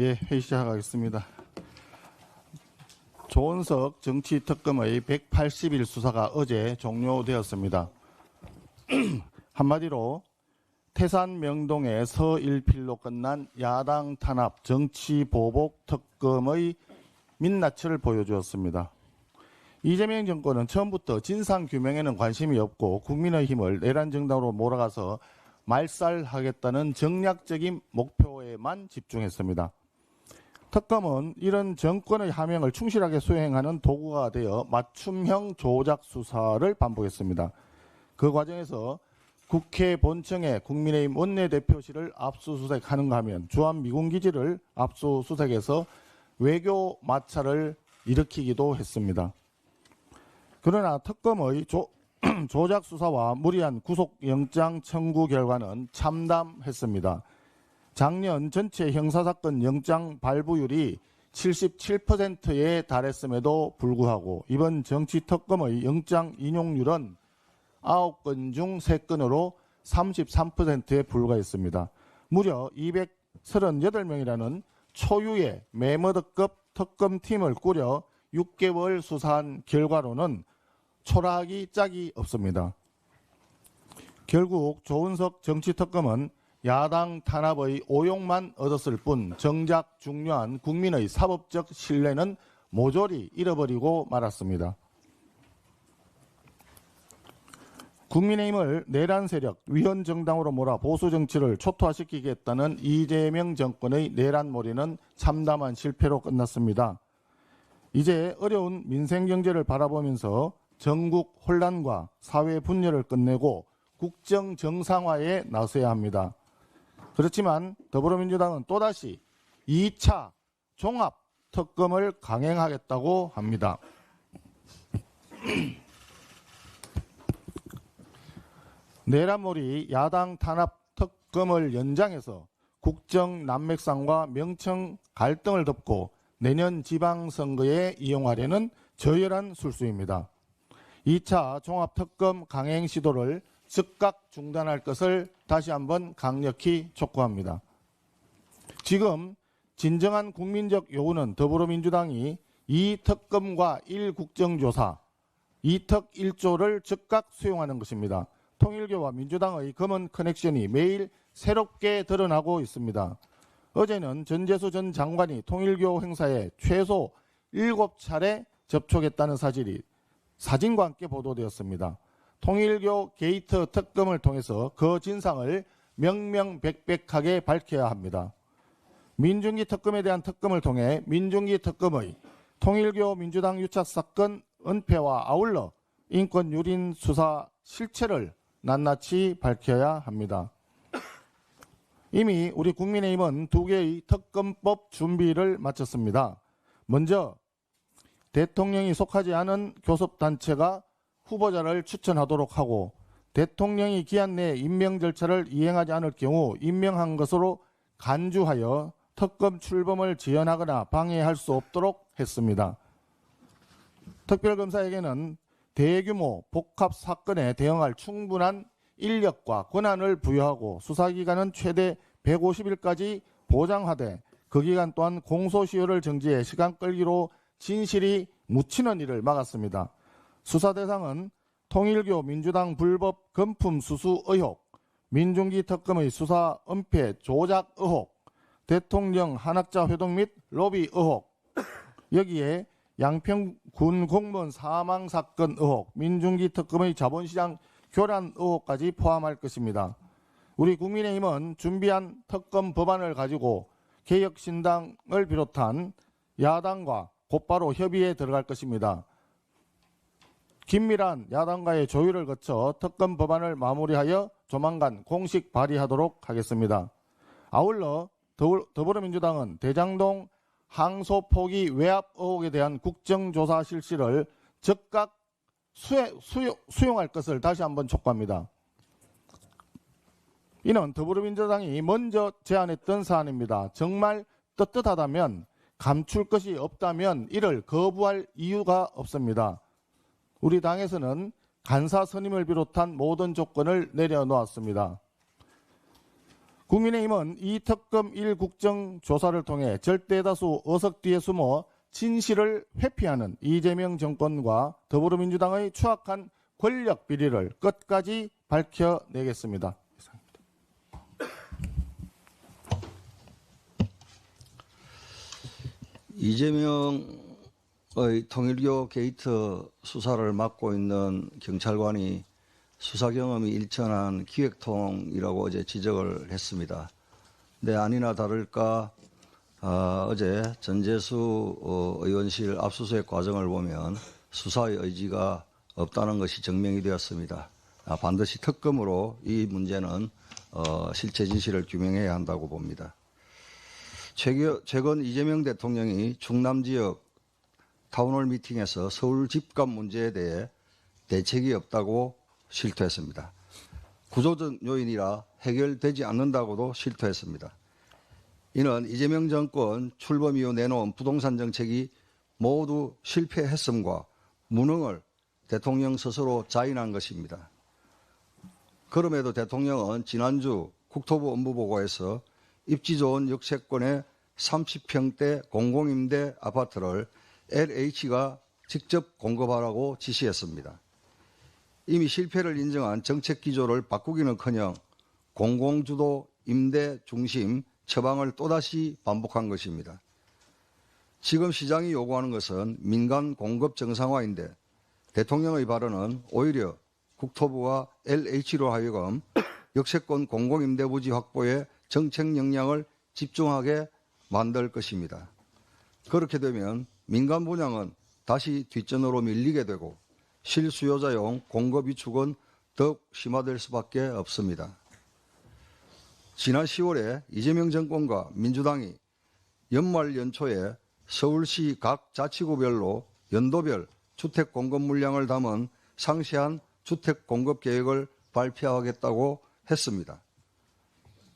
회의 시작하겠습니다. 조은석 정치특검의 180일 수사가 어제 종료되었습니다. 한마디로 태산 명동의 서일필로 끝난 야당 탄압 정치보복 특검의 민낯을 보여주었습니다. 이재명 정권은 처음부터 진상규명에는 관심이 없고 국민의힘을 내란정당으로 몰아가서 말살하겠다는 정략적인 목표에만 집중했습니다. 특검은 이런 정권의 하명을 충실하게 수행하는 도구가 되어 맞춤형 조작 수사를 반복했습니다. 그 과정에서 국회 본청에 국민의힘 원내대표실을 압수수색하는가 하면 주한미군기지를 압수수색해서 외교 마찰을 일으키기도 했습니다. 그러나 특검의 조작 수사와 무리한 구속영장 청구 결과는 참담했습니다. 작년 전체 형사사건 영장 발부율이 77%에 달했음에도 불구하고 이번 정치특검의 영장 인용률은 9건 중 3건으로 33%에 불과했습니다. 무려 238명이라는 초유의 매머드급 특검팀을 꾸려 6개월 수사한 결과로는 초라하기 짝이 없습니다. 결국 조은석 정치특검은 야당 탄압의 오용만 얻었을 뿐 정작 중요한 국민의 사법적 신뢰는 모조리 잃어버리고 말았습니다. 국민의힘을 내란 세력, 위헌 정당으로 몰아 보수 정치를 초토화시키겠다는 이재명 정권의 내란몰이는 참담한 실패로 끝났습니다. 이제 어려운 민생 경제를 바라보면서 전국 혼란과 사회 분열을 끝내고 국정 정상화에 나서야 합니다. 그렇지만 더불어민주당은 또다시 2차 종합 특검을 강행하겠다고 합니다. 내란몰이 야당 탄압 특검을 연장해서 국정 난맥상과 명청 갈등을 덮고 내년 지방선거에 이용하려는 저열한 술수입니다. 2차 종합특검 강행 시도를 즉각 중단할 것을 다시 한번 강력히 촉구합니다. 지금 진정한 국민적 요구는 더불어민주당이 2특검과 1국정조사, 2특 1조를 즉각 수용하는 것입니다. 통일교와 민주당의 검은 커넥션이 매일 새롭게 드러나고 있습니다. 어제는 전재수 전 장관이 통일교 행사에 최소 7차례 접촉했다는 사실이 사진과 함께 보도되었습니다. 통일교 게이트 특검을 통해서 그 진상을 명명백백하게 밝혀야 합니다. 민중기 특검에 대한 특검을 통해 민중기 특검의 통일교 민주당 유착 사건 은폐와 아울러 인권 유린 수사 실체를 낱낱이 밝혀야 합니다. 이미 우리 국민의힘은 2개의 특검법 준비를 마쳤습니다. 먼저 대통령이 속하지 않은 교섭단체가 후보자를 추천하도록 하고 대통령이 기한 내에 임명 절차를 이행하지 않을 경우 임명한 것으로 간주하여 특검 출범을 지연하거나 방해할 수 없도록 했습니다. 특별검사에게는 대규모 복합 사건에 대응할 충분한 인력과 권한을 부여하고 수사기간은 최대 150일까지 보장하되 그 기간 또한 공소시효를 정지해 시간 끌기로 진실이 묻히는 일을 막았습니다. 수사 대상은 통일교 민주당 불법 금품 수수 의혹, 민중기 특검의 수사 은폐 조작 의혹, 대통령 한학자 회동 및 로비 의혹, 여기에 양평군 공무원 사망 사건 의혹, 민중기 특검의 자본시장 교란 의혹까지 포함할 것입니다. 우리 국민의힘은 준비한 특검 법안을 가지고 개혁신당을 비롯한 야당과 곧바로 협의에 들어갈 것입니다. 긴밀한 야당과의 조율을 거쳐 특검 법안을 마무리하여 조만간 공식 발의하도록 하겠습니다. 아울러 더불어민주당은 대장동 항소 포기 외압 의혹에 대한 국정조사 실시를 즉각 수용할 것을 다시 한번 촉구합니다. 이는 더불어민주당이 먼저 제안했던 사안입니다. 정말 떳떳하다면, 감출 것이 없다면 이를 거부할 이유가 없습니다. 우리 당에서는 간사 선임을 비롯한 모든 조건을 내려놓았습니다. 국민의힘은 이 특검 1국정 조사를 통해 절대다수 의석 뒤에 숨어 진실을 회피하는 이재명 정권과 더불어민주당의 추악한 권력 비리를 끝까지 밝혀내겠습니다. 이재명의 통일교 게이트 수사를 맡고 있는 경찰관이 수사 경험이 일천한 기획통이라고 어제 지적을 했습니다. 네, 아니나 다를까 어제 전재수 의원실 압수수색 과정을 보면 수사의 의지가 없다는 것이 증명이 되었습니다. 반드시 특검으로 이 문제는 실체 진실을 규명해야 한다고 봅니다. 최근 이재명 대통령이 충남 지역 타운홀 미팅에서 서울 집값 문제에 대해 대책이 없다고 실토했습니다. 구조적 요인이라 해결되지 않는다고도 실토했습니다. 이는 이재명 정권 출범 이후 내놓은 부동산 정책이 모두 실패했음과 무능을 대통령 스스로 자인한 것입니다. 그럼에도 대통령은 지난주 국토부 업무보고에서 입지 좋은 역세권의 30평대 공공임대 아파트를 LH가 직접 공급하라고 지시했습니다. 이미 실패를 인정한 정책 기조를 바꾸기는커녕 공공주도 임대 중심 처방을 또다시 반복한 것입니다. 지금 시장이 요구하는 것은 민간 공급 정상화인데 대통령의 발언은 오히려 국토부와 LH로 하여금 역세권 공공임대 부지 확보에 정책 역량을 집중하게 만들 것입니다. 그렇게 되면 민간 분양은 다시 뒷전으로 밀리게 되고 실수요자용 공급 위축은 더욱 심화될 수밖에 없습니다. 지난 10월에 이재명 정권과 민주당이 연말 연초에 서울시 각 자치구별로 연도별 주택 공급 물량을 담은 상세한 주택 공급 계획을 발표하겠다고 했습니다.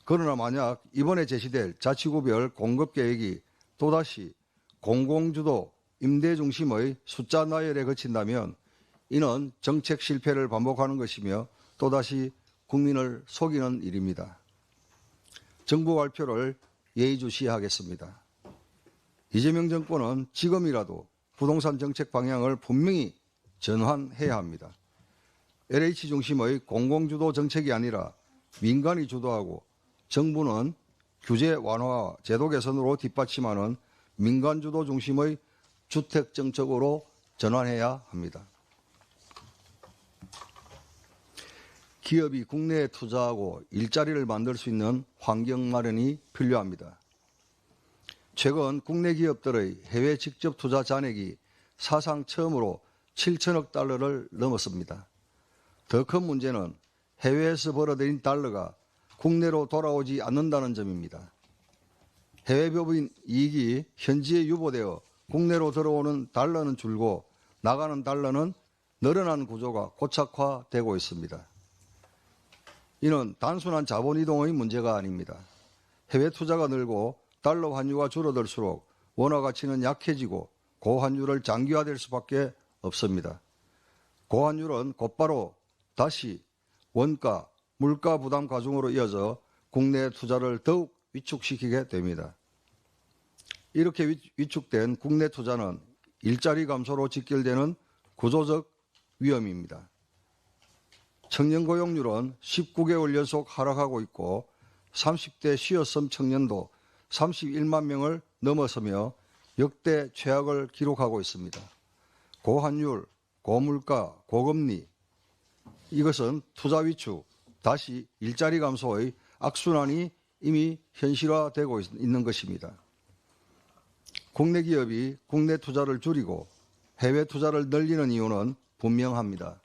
그러나 만약 이번에 제시될 자치구별 공급 계획이 또다시 공공주도 임대 중심의 숫자 나열에 그친다면 이는 정책 실패를 반복하는 것이며 또다시 국민을 속이는 일입니다. 정부 발표를 예의주시하겠습니다. 이재명 정권은 지금이라도 부동산 정책 방향을 분명히 전환해야 합니다. LH 중심의 공공주도 정책이 아니라 민간이 주도하고 정부는 규제 완화와 제도 개선으로 뒷받침하는 민간주도 중심의 주택 정책으로 전환해야 합니다. 기업이 국내에 투자하고 일자리를 만들 수 있는 환경 마련이 필요합니다. 최근 국내 기업들의 해외 직접 투자 잔액이 사상 처음으로 7천억 달러를 넘었습니다. 더 큰 문제는 해외에서 벌어들인 달러가 국내로 돌아오지 않는다는 점입니다. 해외 법인 이익이 현지에 유보되어 국내로 들어오는 달러는 줄고 나가는 달러는 늘어난 구조가 고착화되고 있습니다. 이는 단순한 자본 이동의 문제가 아닙니다. 해외 투자가 늘고 달러 환율가 줄어들수록 원화 가치는 약해지고 고환율을 장기화될 수밖에 없습니다. 고환율은 곧바로 다시 원가, 물가 부담 과정으로 이어져 국내 투자를 더욱 위축시키게 됩니다. 이렇게 위축된 국내 투자는 일자리 감소로 직결되는 구조적 위험입니다. 청년 고용률은 19개월 연속 하락하고 있고 30대 쉬어섬 청년도 31만 명을 넘어서며 역대 최악을 기록하고 있습니다. 고환율, 고물가, 고금리 이것은 투자 위축, 다시 일자리 감소의 악순환이 이미 현실화되고 있는 것입니다. 국내 기업이 국내 투자를 줄이고 해외 투자를 늘리는 이유는 분명합니다.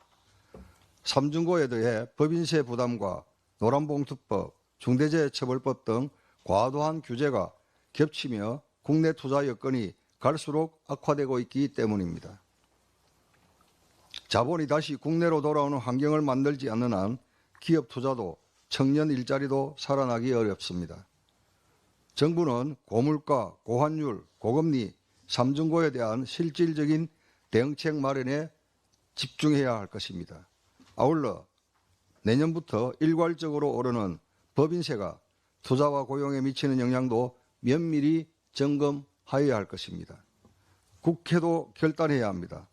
삼중고에 대해 법인세 부담과 노란봉투법, 중대재해처벌법 등 과도한 규제가 겹치며 국내 투자 여건이 갈수록 악화되고 있기 때문입니다. 자본이 다시 국내로 돌아오는 환경을 만들지 않는 한 기업 투자도 청년 일자리도 살아나기 어렵습니다. 정부는 고물가, 고환율, 고금리, 삼중고에 대한 실질적인 대응책 마련에 집중해야 할 것입니다. 아울러 내년부터 일괄적으로 오르는 법인세가 투자와 고용에 미치는 영향도 면밀히 점검하여야 할 것입니다. 국회도 결단해야 합니다.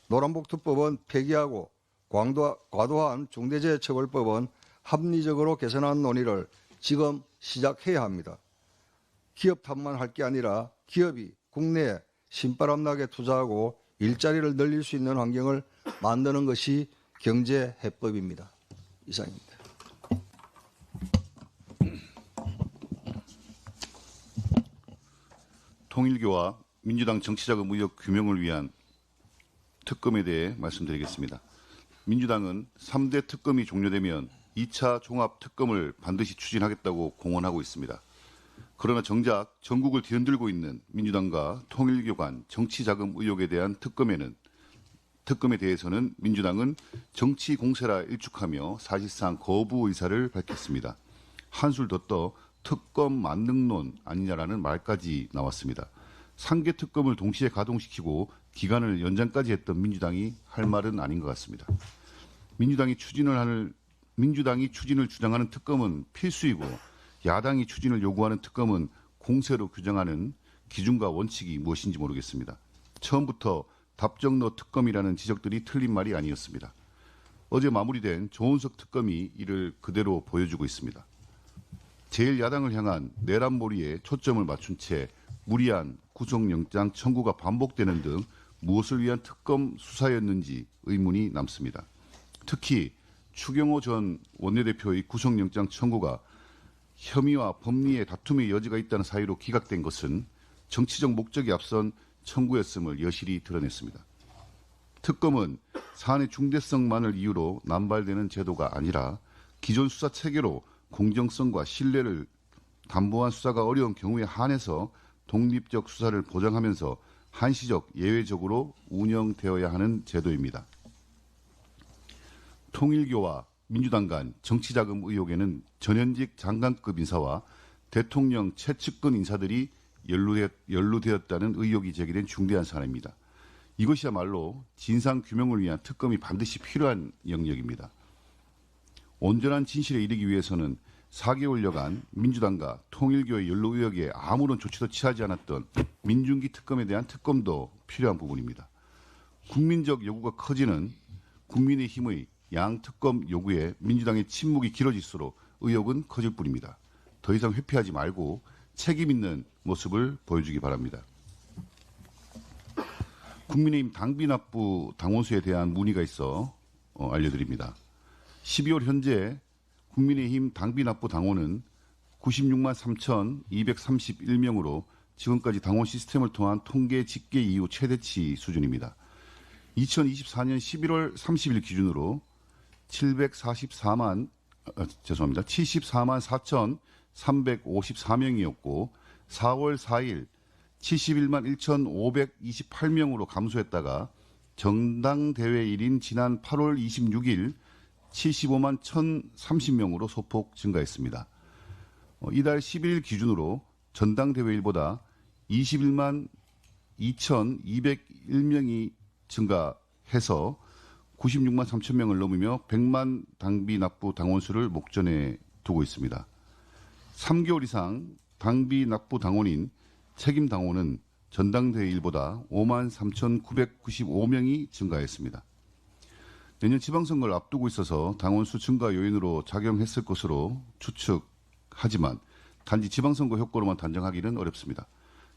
노란복투법은 폐기하고 과도한 중대재해처벌법은 합리적으로 개선하는 논의를 지금 시작해야 합니다. 기업 탓만 할 게 아니라 기업이 국내에 신바람나게 투자하고 일자리를 늘릴 수 있는 환경을 만드는 것이 경제해법입니다. 이상입니다. 통일교와 민주당 정치자금 의혹 규명을 위한 특검에 대해 말씀드리겠습니다. 민주당은 3대 특검이 종료되면 2차 종합특검을 반드시 추진하겠다고 공언하고 있습니다. 그러나 정작 전국을 뒤흔들고 있는 민주당과 통일교 간 정치자금 의혹에 대한 특검에 대해서는 민주당은 정치 공세라 일축하며 사실상 거부 의사를 밝혔습니다. 한술 더 떠 특검 만능론 아니냐라는 말까지 나왔습니다. 3개 특검을 동시에 가동시키고 기간을 연장까지 했던 민주당이 할 말은 아닌 것 같습니다. 민주당이 추진을 주장하는 특검은 필수이고 야당이 추진을 요구하는 특검은 공세로 규정하는 기준과 원칙이 무엇인지 모르겠습니다. 처음부터 답정너 특검이라는 지적들이 틀린 말이 아니었습니다. 어제 마무리된 조은석 특검이 이를 그대로 보여주고 있습니다. 제1야당을 향한 내란몰이에 초점을 맞춘 채 무리한 구속영장 청구가 반복되는 등 무엇을 위한 특검 수사였는지 의문이 남습니다. 특히 추경호 전 원내대표의 구속영장 청구가 혐의와 법리의 다툼의 여지가 있다는 사유로 기각된 것은 정치적 목적이 앞선 청구였음을 여실히 드러냈습니다. 특검은 사안의 중대성만을 이유로 남발되는 제도가 아니라 기존 수사 체계로 공정성과 신뢰를 담보한 수사가 어려운 경우에 한해서 독립적 수사를 보장하면서 한시적 예외적으로 운영되어야 하는 제도입니다. 통일교와 민주당 간 정치자금 의혹에는 전현직 장관급 인사와 대통령 최측근 인사들이 연루되었다는 의혹이 제기된 중대한 사안입니다. 이것이야말로 진상규명을 위한 특검이 반드시 필요한 영역입니다. 온전한 진실에 이르기 위해서는 4개월여간 민주당과 통일교의 연루 의혹에 아무런 조치도 취하지 않았던 민중기 특검에 대한 특검도 필요한 부분입니다. 국민적 요구가 커지는 국민의힘의 양특검 요구에 민주당의 침묵이 길어질수록 의혹은 커질 뿐입니다. 더 이상 회피하지 말고 책임 있는 모습을 보여주기 바랍니다. 국민의힘 당비납부 당원수에 대한 문의가 있어 알려드립니다. 12월 현재 국민의힘 당비납부 당원은 96만 3,231명으로 지금까지 당원 시스템을 통한 통계 집계 이후 최대치 수준입니다. 2024년 11월 30일 기준으로 74만 4,354명이었고 4월 4일 71만 1,528명으로 감소했다가 정당대회일인 지난 8월 26일 75만 1,030명으로 소폭 증가했습니다. 이달 10일 기준으로 전당대회일보다 21만 2,201명이 증가해서 96만 3천 명을 넘으며 100만 당비 납부 당원수를 목전에 두고 있습니다. 3개월 이상 당비 납부 당원인 책임 당원은 전당대회일보다 5만 3,995명이 증가했습니다. 내년 지방선거를 앞두고 있어서 당원수 증가 요인으로 작용했을 것으로 추측하지만 단지 지방선거 효과로만 단정하기는 어렵습니다.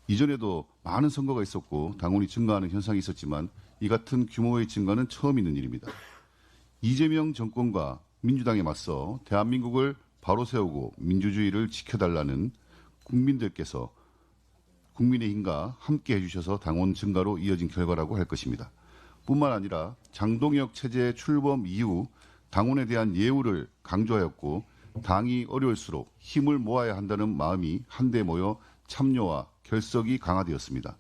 이전에도 많은 선거가 있었고 당원이 증가하는 현상이 있었지만 이 같은 규모의 증가는 처음 있는 일입니다. 이재명 정권과 민주당에 맞서 대한민국을 바로 세우고 민주주의를 지켜달라는 국민들께서 국민의힘과 함께 해주셔서 당원 증가로 이어진 결과라고 할 것입니다. 뿐만 아니라 장동혁 체제 출범 이후 당원에 대한 예우를 강조하였고 당이 어려울수록 힘을 모아야 한다는 마음이 한데 모여 참여와 결석이 강화되었습니다.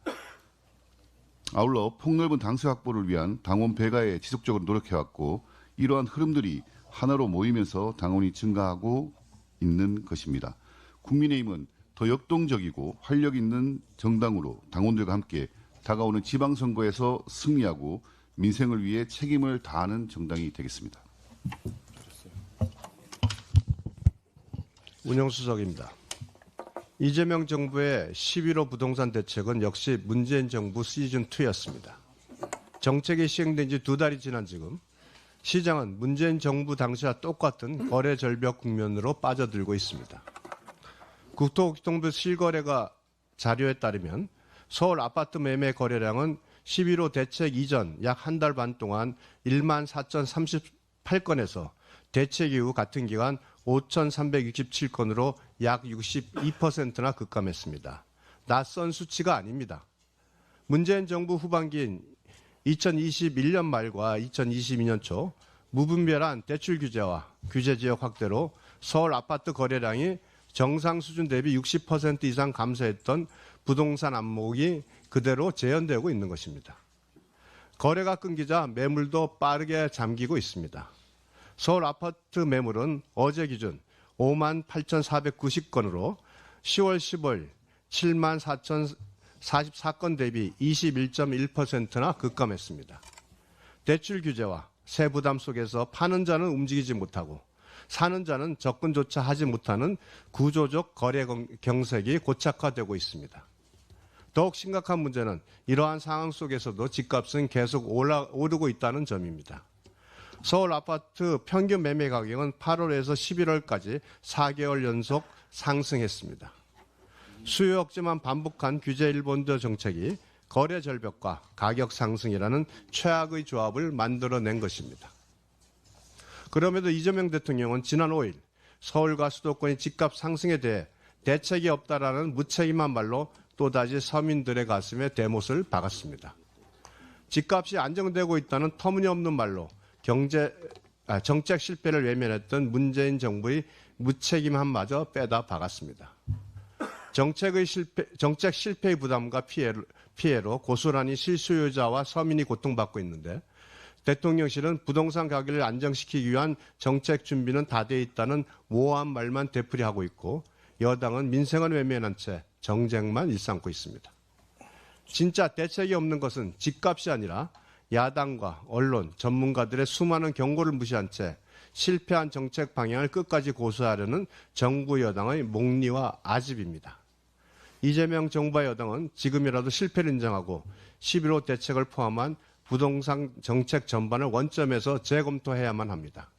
아울러 폭넓은 당수 확보를 위한 당원 배가에 지속적으로 노력해왔고 이러한 흐름들이 하나로 모이면서 당원이 증가하고 있는 것입니다. 국민의힘은 더 역동적이고 활력 있는 정당으로 당원들과 함께 다가오는 지방선거에서 승리하고 민생을 위해 책임을 다하는 정당이 되겠습니다. 문영수석입니다. 이재명 정부의 11호 부동산 대책은 역시 문재인 정부 시즌2였습니다. 정책이 시행된 지 2달이 지난 지금 시장은 문재인 정부 당시와 똑같은 거래 절벽 국면으로 빠져들고 있습니다. 국토교통부 실거래가 자료에 따르면 서울 아파트 매매 거래량은 11호 대책 이전 약 한 달 반 동안 1만 4,038건에서 대책 이후 같은 기간 5,367건으로 약 62%나 급감했습니다. 낯선 수치가 아닙니다. 문재인 정부 후반기인 2021년 말과 2022년 초 무분별한 대출 규제와 규제 지역 확대로 서울 아파트 거래량이 정상 수준 대비 60% 이상 감소했던 부동산 안목이 그대로 재현되고 있는 것입니다. 거래가 끊기자 매물도 빠르게 잠기고 있습니다. 서울 아파트 매물은 어제 기준 5만 8,490건으로 10월 15일 7만 4,044건 대비 21.1%나 급감했습니다. 대출 규제와 세부담 속에서 파는 자는 움직이지 못하고 사는 자는 접근조차 하지 못하는 구조적 거래 경색이 고착화되고 있습니다. 더욱 심각한 문제는 이러한 상황 속에서도 집값은 계속 오르고 있다는 점입니다. 서울 아파트 평균 매매 가격은 8월에서 11월까지 4개월 연속 상승했습니다. 수요 억제만 반복한 규제 일본도 정책이 거래 절벽과 가격 상승이라는 최악의 조합을 만들어낸 것입니다. 그럼에도 이재명 대통령은 지난 5일 서울과 수도권의 집값 상승에 대해 대책이 없다라는 무책임한 말로 또다시 서민들의 가슴에 대못을 박았습니다. 집값이 안정되고 있다는 터무니없는 말로 정책 실패를 외면했던 문재인 정부의 무책임함마저 빼다 박았습니다. 정책 실패의 부담과 피해로 고스란히 실수요자와 서민이 고통받고 있는데 대통령실은 부동산 가격을 안정시키기 위한 정책 준비는 다 돼 있다는 모호한 말만 되풀이하고 있고 여당은 민생은 외면한 채 정쟁만 일삼고 있습니다. 진짜 대책이 없는 것은 집값이 아니라 야당과 언론, 전문가들의 수많은 경고를 무시한 채 실패한 정책 방향을 끝까지 고수하려는 정부 여당의 목리와 아집입니다. 이재명 정부와 여당은 지금이라도 실패를 인정하고 11호 대책을 포함한 부동산 정책 전반을 원점에서 재검토해야만 합니다.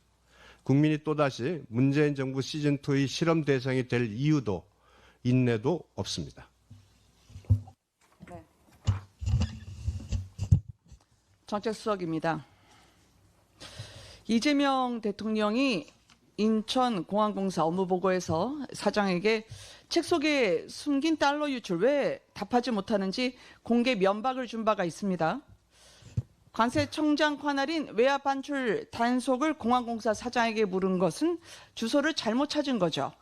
국민이 또다시 문재인 정부 시즌2의 실험 대상이 될 이유도 인내도 없습니다. 네. 정책수석입니다. 이재명 대통령이 인천공항공사 업무보고에서 사장에게 책 속에 숨긴 달러 유출 왜 답하지 못하는지 공개 면박을 준 바가 있습니다. 관세청장 관할인 외화 반출 단속을 공항공사 사장에게 물은 것은 주소를 잘못 찾은 거죠.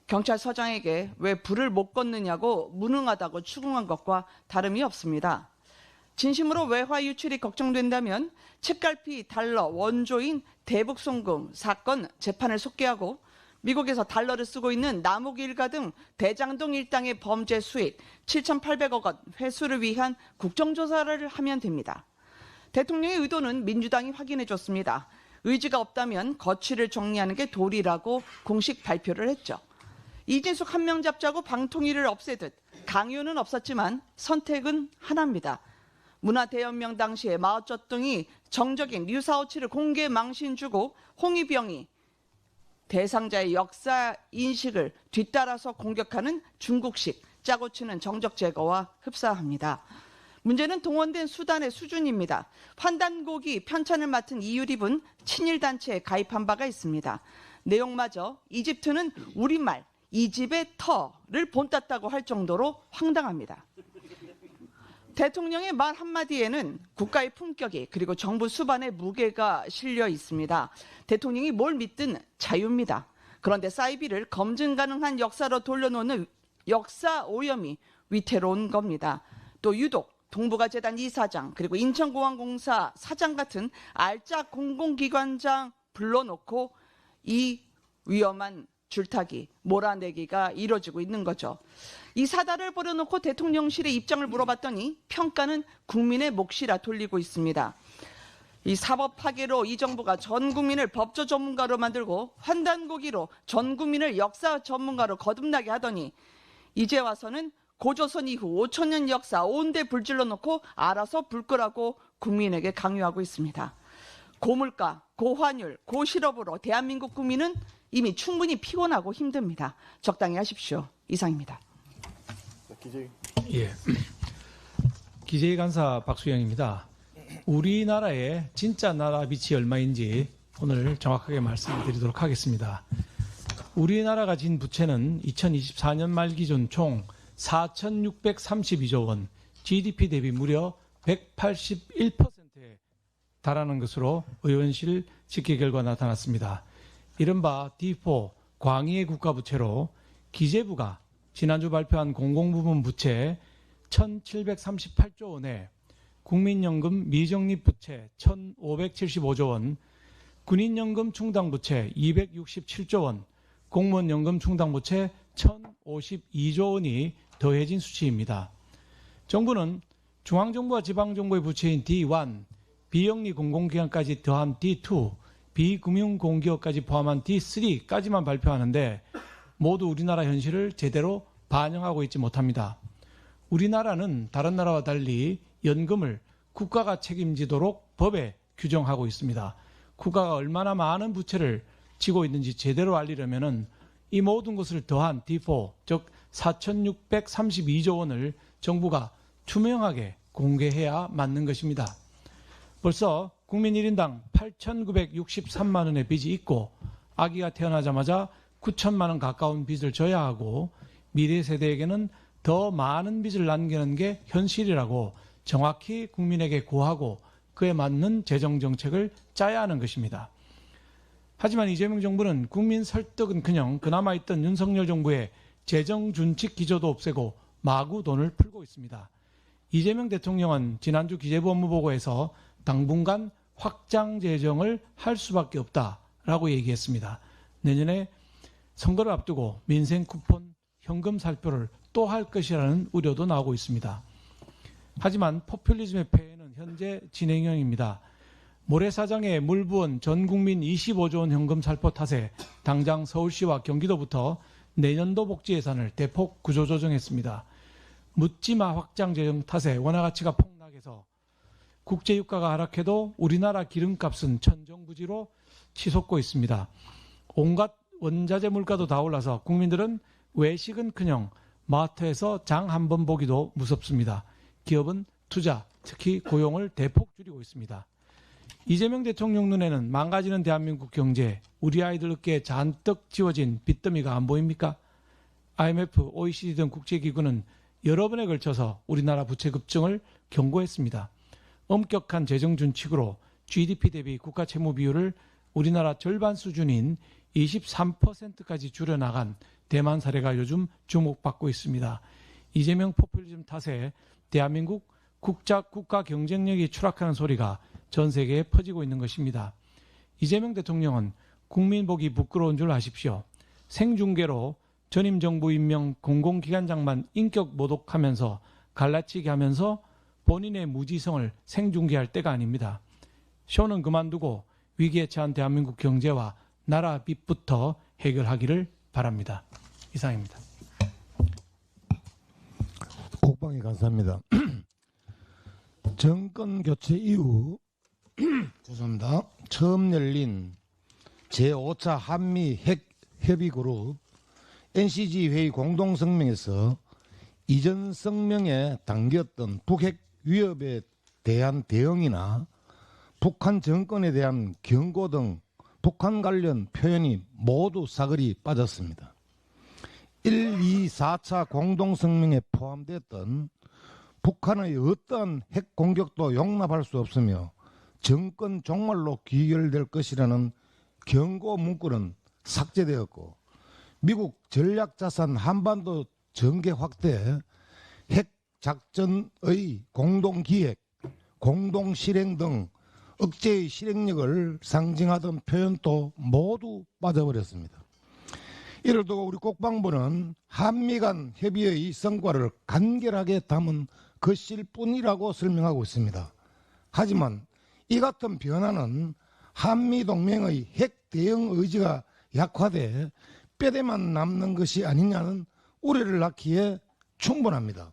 경찰서장에게 왜 불을 못 껐느냐고 무능하다고 추궁한 것과 다름이 없습니다. 진심으로 외화 유출이 걱정된다면 책갈피 달러 원조인 대북송금 사건 재판을 속개하고 미국에서 달러를 쓰고 있는 남욱 일가 등 대장동 일당의 범죄 수익 7,800억 원 회수를 위한 국정조사를 하면 됩니다. 대통령의 의도는 민주당이 확인해줬습니다. 의지가 없다면 거취를 정리하는 게 도리라고 공식 발표를 했죠. 이진숙 한 명 잡자고 방통위를 없애듯 강요는 없었지만 선택은 하나입니다. 문화대연명 당시에 마오쩌둥이 정적인 류사오치를 공개 망신 주고 홍위병이 대상자의 역사 인식을 뒤따라서 공격하는 중국식 짜고 치는 정적 제거와 흡사합니다. 문제는 동원된 수단의 수준입니다. 환단고기 편찬을 맡은 이유립은 친일단체에 가입한 바가 있습니다. 내용마저 이집트는 우리말 이집의 터를 본땄다고 할 정도로 황당합니다. 대통령의 말 한마디에는 국가의 품격이 그리고 정부 수반의 무게가 실려 있습니다. 대통령이 뭘 믿든 자유입니다. 그런데 사이비를 검증 가능한 역사로 돌려놓는 역사 오염이 위태로운 겁니다. 또 유독 동북아재단 이사장 그리고 인천공항공사 사장 같은 알짜 공공기관장 불러놓고 이 위험한 줄타기, 몰아내기가 이뤄지고 있는 거죠. 이 사달을 벌여놓고 대통령실의 입장을 물어봤더니 평가는 국민의 몫이라 돌리고 있습니다. 이 사법 파괴로 이 정부가 전 국민을 법조 전문가로 만들고 환단고기로 전 국민을 역사 전문가로 거듭나게 하더니 이제 와서는 고조선 이후 5,000년 역사 온데 불질러 놓고 알아서 불 끄라고 국민에게 강요하고 있습니다. 고물가, 고환율, 고실업으로 대한민국 국민은 이미 충분히 피곤하고 힘듭니다. 적당히 하십시오. 이상입니다. 예. 기재위 간사 박수영입니다. 우리나라의 진짜 나라 빚이 얼마인지 오늘 정확하게 말씀드리도록 하겠습니다. 우리나라가 진 부채는 2024년 말 기준 총 4,632조 원, GDP 대비 무려 181%에 달하는 것으로 의원실 집계 결과 나타났습니다. 이른바 D4 광의의 국가부채로 기재부가 지난주 발표한 공공부문 부채 1,738조 원에 국민연금 미적립 부채 1,575조 원, 군인연금 충당 부채 267조 원, 공무원연금 충당 부채 1,052조 원이 더해진 수치입니다. 정부는 중앙정부와 지방정부의 부채인 D1, 비영리 공공기관까지 더한 D2, 비금융공기업까지 포함한 D3까지만 발표하는데 모두 우리나라 현실을 제대로 반영하고 있지 못합니다. 우리나라는 다른 나라와 달리 연금을 국가가 책임지도록 법에 규정하고 있습니다. 국가가 얼마나 많은 부채를 지고 있는지 제대로 알리려면 이 모든 것을 더한 D4, 즉 4,632조 원을 정부가 투명하게 공개해야 맞는 것입니다. 벌써 국민 1인당 8,963만 원의 빚이 있고 아기가 태어나자마자 9천만 원 가까운 빚을 져야 하고 미래 세대에게는 더 많은 빚을 남기는 게 현실이라고 정확히 국민에게 고하고 그에 맞는 재정 정책을 짜야 하는 것입니다. 하지만 이재명 정부는 국민 설득은커녕 그나마 있던 윤석열 정부의 재정 준칙 기조도 없애고 마구 돈을 풀고 있습니다. 이재명 대통령은 지난주 기재부 업무보고에서 당분간 확장 재정을 할 수밖에 없다라고 얘기했습니다. 내년에 선거를 앞두고 민생 쿠폰, 현금 살표를 또 할 것이라는 우려도 나오고 있습니다. 하지만 포퓰리즘의 폐해는 현재 진행형입니다. 모래사장에 물 부은 전 국민 25조 원 현금 살포 탓에 당장 서울시와 경기도부터 내년도 복지 예산을 대폭 구조조정했습니다. 묻지마 확장 재정 탓에 원화 가치가 폭락해서 국제유가가 하락해도 우리나라 기름값은 천정부지로 치솟고 있습니다. 온갖 원자재 물가도 다 올라서 국민들은 외식은커녕 마트에서 장 한 번 보기도 무섭습니다. 기업은 투자, 특히 고용을 대폭 줄이고 있습니다. 이재명 대통령 눈에는 망가지는 대한민국 경제, 우리 아이들 어깨에 잔뜩 지워진 빚더미가 안 보입니까? IMF, OECD 등 국제기구는 여러 번에 걸쳐서 우리나라 부채 급증을 경고했습니다. 엄격한 재정 준칙으로 GDP 대비 국가 채무 비율을 우리나라 절반 수준인 23%까지 줄여나간 대만 사례가 요즘 주목받고 있습니다. 이재명 포퓰리즘 탓에 대한민국 국가 경쟁력이 추락하는 소리가 전 세계에 퍼지고 있는 것입니다. 이재명 대통령은 국민 보기 부끄러운 줄 아십시오. 생중계로 전임 정부 임명 공공기관장만 인격 모독하면서 갈라치기 하면서 본인의 무지성을 생중계할 때가 아닙니다. 쇼는 그만두고 위기에 처한 대한민국 경제와 나라 빚부터 해결하기를 바랍니다. 이상입니다. 국방위 감사합니다. 정권 교체 이후 죄송합니다. 처음 열린 제5차 한미 핵 협의 그룹 NCG 회의 공동 성명에서 이전 성명에 담겼던 북핵 위협에 대한 대응이나 북한 정권에 대한 경고 등 북한 관련 표현이 모두 사글이 빠졌습니다. 1, 2, 4차 공동성명에 포함됐던 북한의 어떠한 핵 공격도 용납할 수 없으며 정권 종말로 귀결될 것이라는 경고 문구는 삭제되었고 미국 전략자산 한반도 전개 확대, 핵 작전의 공동기획, 공동실행 등 억제의 실행력을 상징하던 표현도 모두 빠져버렸습니다. 이를 두고 우리 국방부는 한미 간 협의의 성과를 간결하게 담은 것일 뿐이라고 설명하고 있습니다. 하지만 이 같은 변화는 한미동맹의 핵 대응 의지가 약화돼 뼈대만 남는 것이 아니냐는 우려를 낳기에 충분합니다.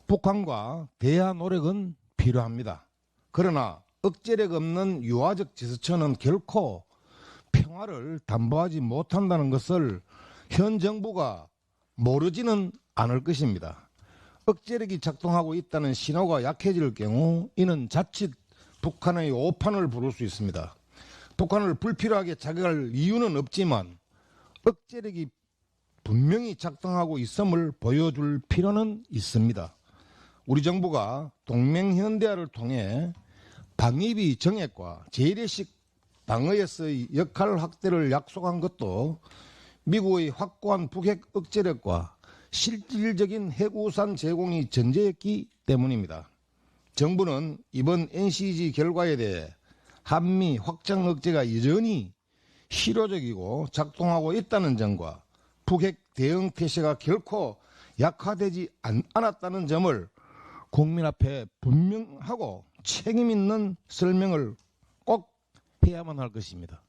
북한과 대화 노력은 필요합니다. 그러나 억제력 없는 유화적 제스처는 결코 평화를 담보하지 못한다는 것을 현 정부가 모르지는 않을 것입니다. 억제력이 작동하고 있다는 신호가 약해질 경우 이는 자칫 북한의 오판을 부를 수 있습니다. 북한을 불필요하게 자극할 이유는 없지만 억제력이 분명히 작동하고 있음을 보여줄 필요는 있습니다. 우리 정부가 동맹현대화를 통해 방위비 정액과 재래식 방어에서의 역할 확대를 약속한 것도 미국의 확고한 북핵 억제력과 실질적인 핵우산 제공이 전제였기 때문입니다. 정부는 이번 NCG 결과에 대해 한미 확장 억제가 여전히 실효적이고 작동하고 있다는 점과 북핵 대응 태세가 결코 약화되지 않았다는 점을 국민 앞에 분명하고 책임 있는 설명을 꼭 해야만 할 것입니다.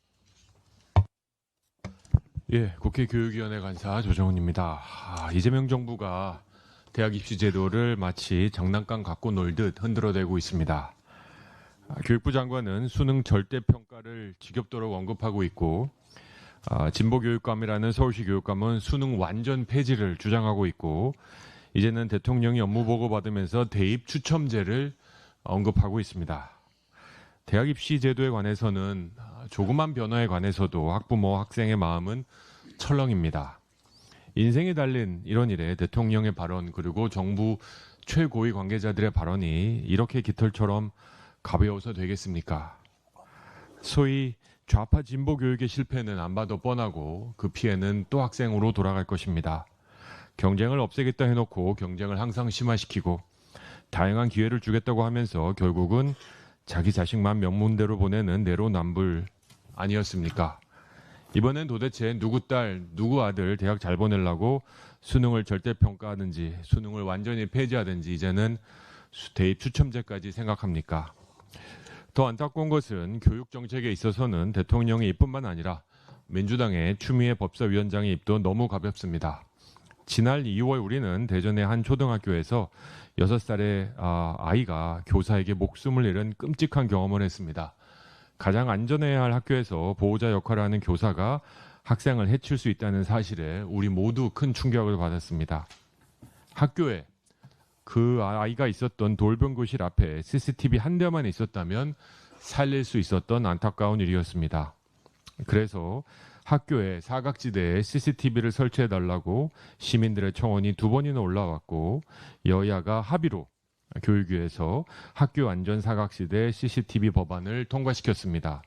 예, 국회 교육위원회 간사 조정훈입니다. 이재명 정부가 대학 입시 제도를 마치 장난감 갖고 놀듯 흔들어대고 있습니다. 교육부 장관은 수능 절대평가를 지겹도록 언급하고 있고 진보교육감이라는 서울시 교육감은 수능 완전 폐지를 주장하고 있고 이제는 대통령이 업무보고 받으면서 대입 추첨제를 언급하고 있습니다. 대학 입시 제도에 관해서는 조그만 변화에 관해서도 학부모, 학생의 마음은 철렁입니다. 인생이 달린 이런 일에 대통령의 발언 그리고 정부 최고위 관계자들의 발언이 이렇게 깃털처럼 가벼워서 되겠습니까? 소위 좌파 진보 교육의 실패는 안 봐도 뻔하고 그 피해는 또 학생으로 돌아갈 것입니다. 경쟁을 없애겠다 해놓고 경쟁을 항상 심화시키고 다양한 기회를 주겠다고 하면서 결국은 자기 자식만 명문대로 보내는 내로남불 아니었습니까? 이번엔 도대체 누구 딸, 누구 아들 대학 잘 보내려고 수능을 절대평가하든지 수능을 완전히 폐지하든지 이제는 대입 추첨제까지 생각합니까? 더 안타까운 것은 교육정책에 있어서는 대통령의 입뿐만 아니라 민주당의 추미애 법사위원장의 입도 너무 가볍습니다. 지난 2월 우리는 대전의 한 초등학교에서 6살의 아이가 교사에게 목숨을 잃은 끔찍한 경험을 했습니다. 가장 안전해야 할 학교에서 보호자 역할을 하는 교사가 학생을 해칠 수 있다는 사실에 우리 모두 큰 충격을 받았습니다. 학교에 그 아이가 있었던 돌변교실 앞에 CCTV 한 대만 있었다면 살릴 수 있었던 안타까운 일이었습니다. 그래서 학교에 사각지대에 CCTV를 설치해달라고 시민들의 청원이 2번이나 올라왔고 여야가 합의로 교육위에서 학교 안전 사각지대 CCTV 법안을 통과시켰습니다.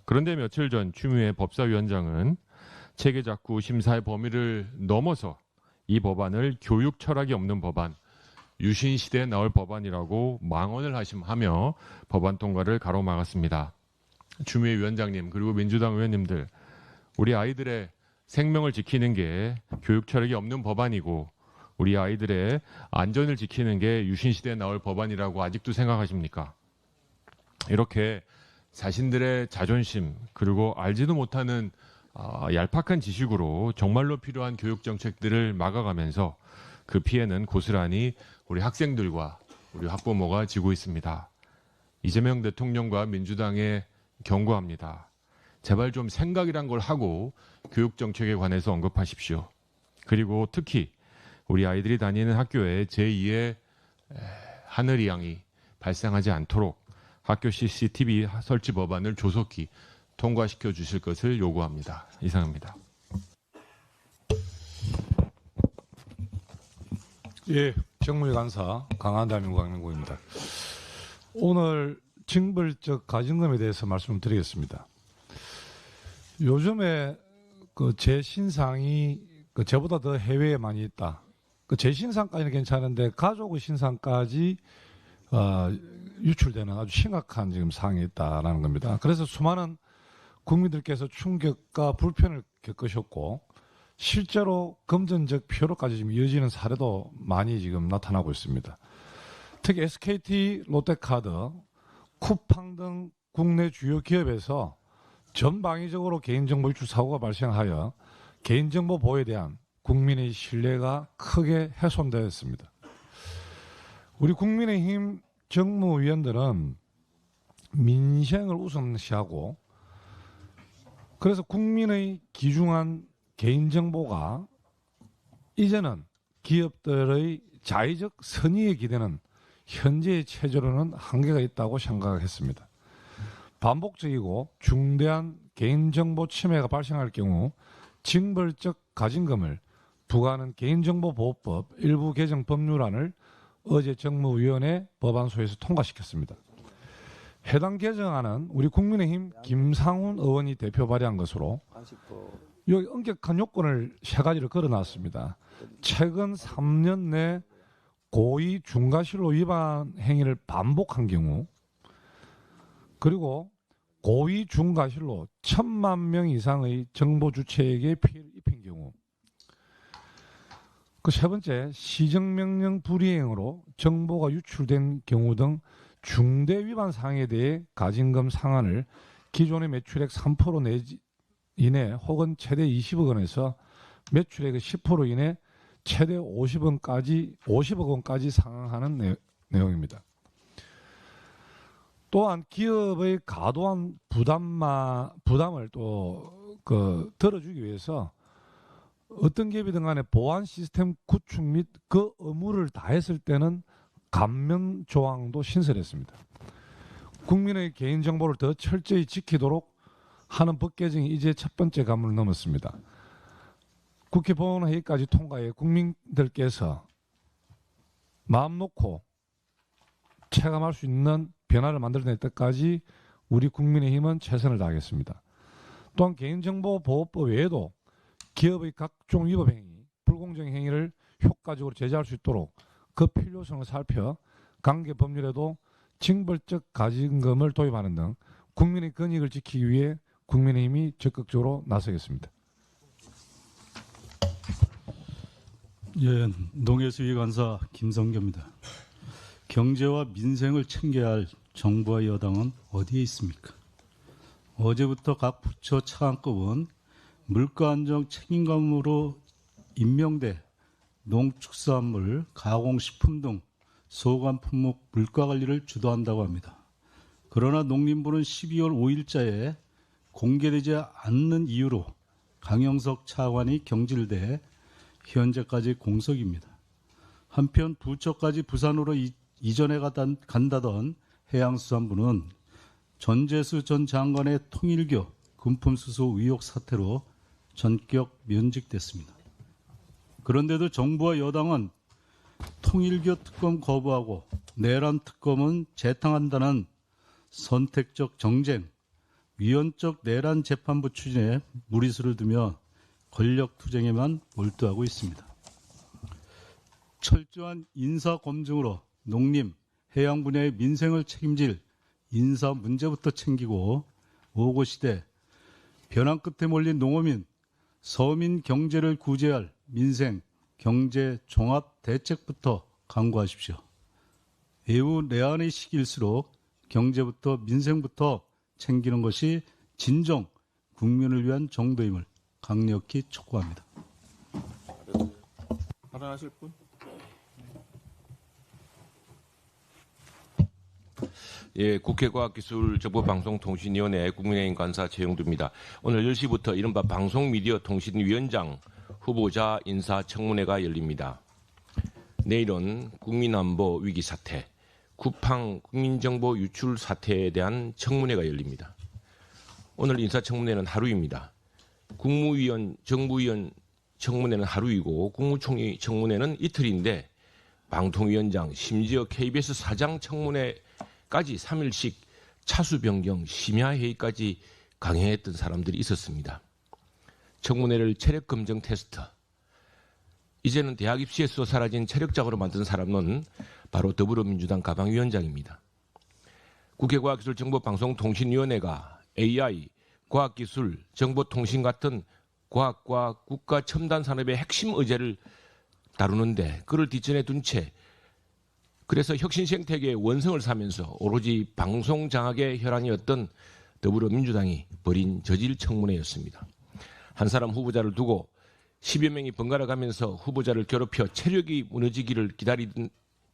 그런데 며칠 전 추미애 법사위원장은 체계작구 심사의 범위를 넘어서 이 법안을 교육 철학이 없는 법안, 유신시대에 나올 법안이라고 망언을 하며 법안 통과를 가로막았습니다. 추미애 위원장님 그리고 민주당 의원님들, 우리 아이들의 생명을 지키는 게 교육 철학이 없는 법안이고 우리 아이들의 안전을 지키는 게 유신시대에 나올 법안이라고 아직도 생각하십니까? 이렇게 자신들의 자존심 그리고 알지도 못하는 얄팍한 지식으로 정말로 필요한 교육 정책들을 막아가면서 그 피해는 고스란히 우리 학생들과 우리 학부모가 지고 있습니다. 이재명 대통령과 민주당에 경고합니다. 제발 좀 생각이란 걸 하고 교육 정책에 관해서 언급하십시오. 그리고 특히 우리 아이들이 다니는 학교에 제2의 하늘이 양이 발생하지 않도록 학교 CCTV 설치 법안을 조속히 통과시켜 주실 것을 요구합니다. 이상입니다. 예, 정무위 간사 강한대한민국 강명구입니다. 오늘 징벌적 가징금에 대해서 말씀을 드리겠습니다. 요즘에 그 제 신상이 그 저보다 더 해외에 많이 있다. 그 제 신상까지는 괜찮은데 가족의 신상까지 유출되는 아주 심각한 지금 상황이 있다라는 겁니다. 그래서 수많은 국민들께서 충격과 불편을 겪으셨고 실제로 금전적 피해로까지 지금 이어지는 사례도 많이 지금 나타나고 있습니다. 특히 SKT, 롯데카드, 쿠팡 등 국내 주요 기업에서 전방위적으로 개인정보 유출 사고가 발생하여 개인정보 보호에 대한 국민의 신뢰가 크게 훼손되었습니다. 우리 국민의힘 정무위원들은 민생을 우선시하고 그래서 국민의 귀중한 개인정보가 이제는 기업들의 자의적 선의에 기대는 현재의 체제로는 한계가 있다고 생각했습니다. 반복적이고 중대한 개인정보 침해가 발생할 경우 징벌적 가징금을 부과하는 개인정보보호법 일부 개정 법률안을 어제 정무위원회 법안소에서 통과시켰습니다. 해당 개정안은 우리 국민의힘 김상훈 의원이 대표 발의한 것으로 여기 엄격한 요건을 세 가지를 걸어놨습니다. 최근 3년 내 고의 중과실로 위반 행위를 반복한 경우 그리고 고의 중과실로 1,000만 명 이상의 정보 주체에게 피해를 입힌 경우 그 세 번째 시정명령 불이행으로 정보가 유출된 경우 등 중대 위반 사항에 대해 가징금 상한을 기존의 매출액 3% 내지 이내 혹은 최대 20억 원에서 매출액의 10% 이내 최대 50억 원까지 상한하는 내용입니다. 또한 기업의 과도한 부담을 또 들어주기 위해서 어떤 기업이든 간에 보안 시스템 구축 및 그 의무를 다했을 때는 감면 조항도 신설했습니다. 국민의 개인정보를 더 철저히 지키도록 하는 법 개정이 이제 첫 번째 관문을 넘었습니다. 국회 본회의까지 통과해 국민들께서 마음 놓고 체감할 수 있는 변화를 만들어낼 때까지 우리 국민의힘은 최선을 다하겠습니다. 또한 개인정보보호법 외에도 기업의 각종 위법 행위, 불공정 행위를 효과적으로 제재할 수 있도록 그 필요성을 살펴 관계 법률에도 징벌적 가징금을 도입하는 등 국민의 권익을 지키기 위해 국민의힘이 적극적으로 나서겠습니다. 예, 농해수위 간사 김성교입니다. 경제와 민생을 챙겨야 할 정부와 여당은 어디에 있습니까? 어제부터 각 부처 차관급은 물가안정 책임감으로 임명돼 농축산물, 가공식품 등 소관 품목 물가 관리를 주도한다고 합니다. 그러나 농림부는 12월 5일자에 공개되지 않는 이유로 강영석 차관이 경질돼 현재까지 공석입니다. 한편 부처까지 부산으로 이전해 간다던 해양수산부는 전재수 전 장관의 통일교 금품수수 의혹 사태로 전격 면직됐습니다. 그런데도 정부와 여당은 통일교 특검 거부하고 내란 특검은 재탕한다는 선택적 정쟁, 위헌적 내란 재판부 추진에 무리수를 두며 권력 투쟁에만 몰두하고 있습니다. 철저한 인사 검증으로 농림, 해양 분야의 민생을 책임질 인사 문제부터 챙기고 오고 시대 변환 끝에 몰린 농어민, 서민 경제를 구제할 민생, 경제 종합 대책부터 강구하십시오. 매우 내한의 시기일수록 경제부터 민생부터 챙기는 것이 진정 국민을 위한 정도임을 강력히 촉구합니다. 발언하실 분? 예, 국회 과학기술정보방송통신위원회 국민의힘 간사 최영두입니다. 오늘 10시부터 이른바 방송미디어통신위원장 후보자 인사청문회가 열립니다. 내일은 국민안보 위기 사태, 쿠팡 국민정보 유출 사태에 대한 청문회가 열립니다. 오늘 인사청문회는 하루입니다. 국무위원, 정무위원 청문회는 하루이고 국무총리 청문회는 이틀인데 방통위원장, 심지어 KBS 사장 청문회까지 3일씩 차수 변경, 심야 회의까지 강행했던 사람들이 있었습니다. 청문회를 체력 검정 테스트. 이제는 대학 입시에서 사라진 체력장으로 만든 사람은 바로 더불어민주당 가방위원장입니다. 국회과학기술정보방송통신위원회가 AI, 과학기술, 정보통신 같은 과학과 국가 첨단 산업의 핵심 의제를 다루는데 그를 뒷전에 둔 채 그래서 혁신 생태계의 원성을 사면서 오로지 방송 장악의 혈안이었던 더불어민주당이 벌인 저질 청문회였습니다. 한 사람 후보자를 두고 10여 명이 번갈아 가면서 후보자를 괴롭혀 체력이 무너지기를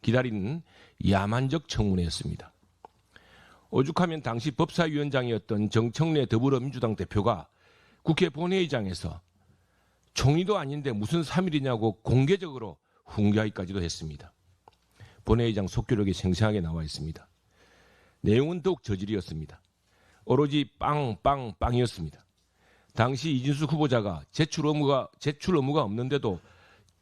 기다리는 야만적 청문회였습니다. 오죽하면 당시 법사위원장이었던 정청래 더불어민주당 대표가 국회 본회의장에서 총리도 아닌데 무슨 3일이냐고 공개적으로 훈계하기까지도 했습니다. 본회의장 속기록에 생생하게 나와 있습니다. 내용은 더욱 저질이었습니다. 오로지 빵이었습니다. 당시 이진수 후보자가 제출 의무가 없는데도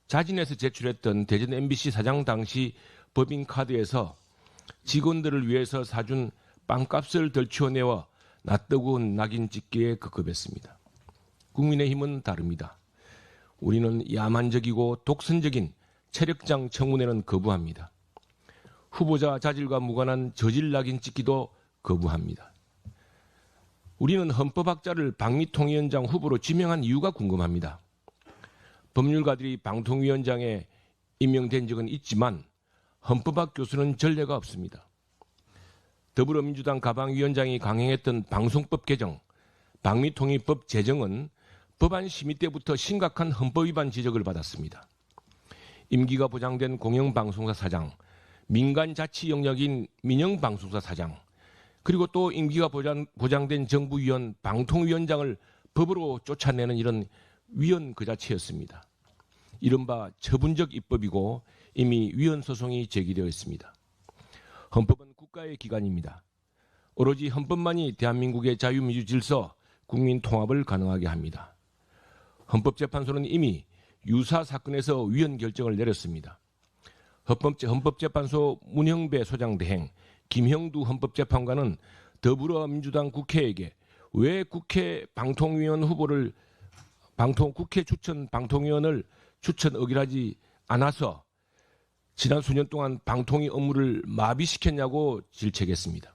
자진해서 제출했던 대전 MBC 사장 당시 법인카드에서 직원들을 위해서 사준 빵값을 덜치워내어 낯뜨거운 낙인 찍기에 급급했습니다. 국민의힘은 다릅니다. 우리는 야만적이고 독선적인 체력장 청문회는 거부합니다. 후보자 자질과 무관한 저질 낙인 찍기도 거부합니다. 우리는 헌법학자를 방미통위원장 후보로 지명한 이유가 궁금합니다. 법률가들이 방통위원장에 임명된 적은 있지만 헌법학 교수는 전례가 없습니다. 더불어민주당 가방위원장이 강행했던 방송법 개정, 방미통일법 제정은 법안 심의 때부터 심각한 헌법 위반 지적을 받았습니다. 임기가 보장된 공영방송사 사장, 민간자치 영역인 민영방송사 사장, 그리고 또 임기가 보장된 정부위원, 방통위원장을 법으로 쫓아내는 이런 위헌 그 자체였습니다. 이른바 처분적 입법이고 이미 위헌 소송이 제기되어 있습니다. 헌법은 국가의 기관입니다. 오로지 헌법만이 대한민국의 자유민주 질서, 국민 통합을 가능하게 합니다. 헌법재판소는 이미 유사 사건에서 위헌 결정을 내렸습니다. 헌법재판소 문형배 소장 대행, 김형두 헌법재판관은 더불어민주당 국회에게 왜 국회 방통위원 후보를 국회 추천 방통위원을 추천 의결하지 않아서 지난 수년 동안 방통위 업무를 마비시켰냐고 질책했습니다.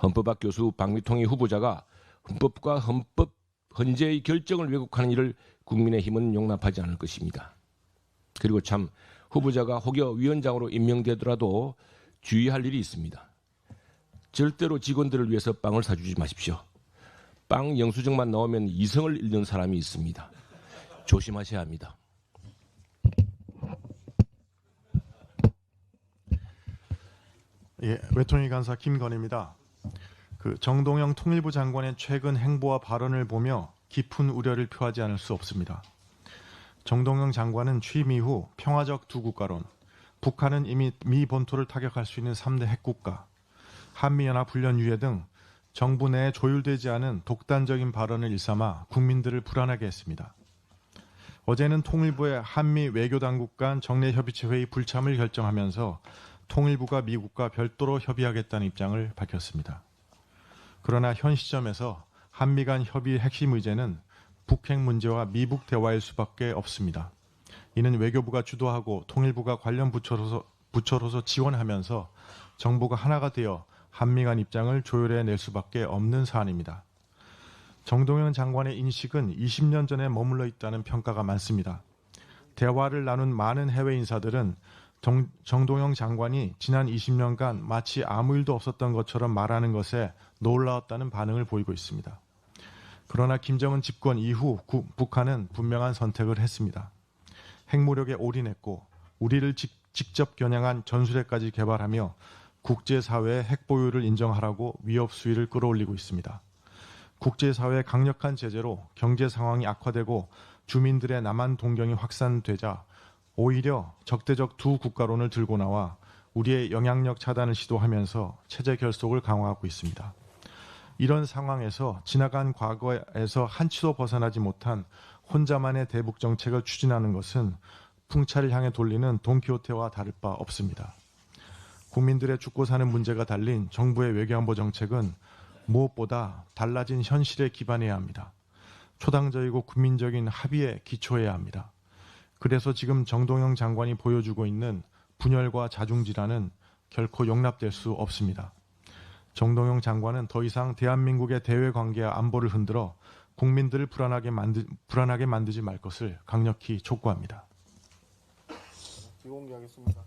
헌법학 교수 방미통위 후보자가 헌법과 헌재의 결정을 왜곡하는 일을 국민의힘은 용납하지 않을 것입니다. 그리고 참 후보자가 혹여 위원장으로 임명되더라도 주의할 일이 있습니다. 절대로 직원들을 위해서 빵을 사주지 마십시오. 빵 영수증만 나오면 이성을 잃는 사람이 있습니다. 조심하셔야 합니다. 예, 외통위 간사 김건희입니다. 정동영 통일부 장관의 최근 행보와 발언을 보며 깊은 우려를 표하지 않을 수 없습니다. 정동영 장관은 취임 이후 평화적 두 국가론, 북한은 이미 미 본토를 타격할 수 있는 3대 핵국가, 한미연합훈련 유예 등 정부 내에 조율되지 않은 독단적인 발언을 일삼아 국민들을 불안하게 했습니다. 어제는 통일부의 한미 외교당국 간 정례협의체 회의 불참을 결정하면서 통일부가 미국과 별도로 협의하겠다는 입장을 밝혔습니다. 그러나 현 시점에서 한미 간 협의의 핵심 의제는 북핵 문제와 미북 대화일 수밖에 없습니다. 이는 외교부가 주도하고 통일부가 관련 부처로서 지원하면서 정부가 하나가 되어 한미 간 입장을 조율해낼 수밖에 없는 사안입니다. 정동영 장관의 인식은 20년 전에 머물러 있다는 평가가 많습니다. 대화를 나눈 많은 해외 인사들은 정동영 장관이 지난 20년간 마치 아무 일도 없었던 것처럼 말하는 것에 놀라웠다는 반응을 보이고 있습니다. 그러나 김정은 집권 이후 북한은 분명한 선택을 했습니다. 핵무력에 올인했고 우리를 직접 겨냥한 전술핵까지 개발하며 국제사회의 핵보유를 인정하라고 위협 수위를 끌어올리고 있습니다. 국제사회의 강력한 제재로 경제 상황이 악화되고 주민들의 남한 동경이 확산되자 오히려 적대적 두 국가론을 들고 나와 우리의 영향력 차단을 시도하면서 체제 결속을 강화하고 있습니다. 이런 상황에서 지나간 과거에서 한치도 벗어나지 못한 혼자만의 대북 정책을 추진하는 것은 풍차를 향해 돌리는 돈키호테와 다를 바 없습니다. 국민들의 죽고 사는 문제가 달린 정부의 외교안보 정책은 무엇보다 달라진 현실에 기반해야 합니다. 초당적이고 국민적인 합의에 기초해야 합니다. 그래서 지금 정동영 장관이 보여주고 있는 분열과 자중질환은 결코 용납될 수 없습니다. 정동영 장관은 더 이상 대한민국의 대외 관계와 안보를 흔들어 국민들을 불안하게 만들지 말 것을 강력히 촉구합니다. 비공개하겠습니다.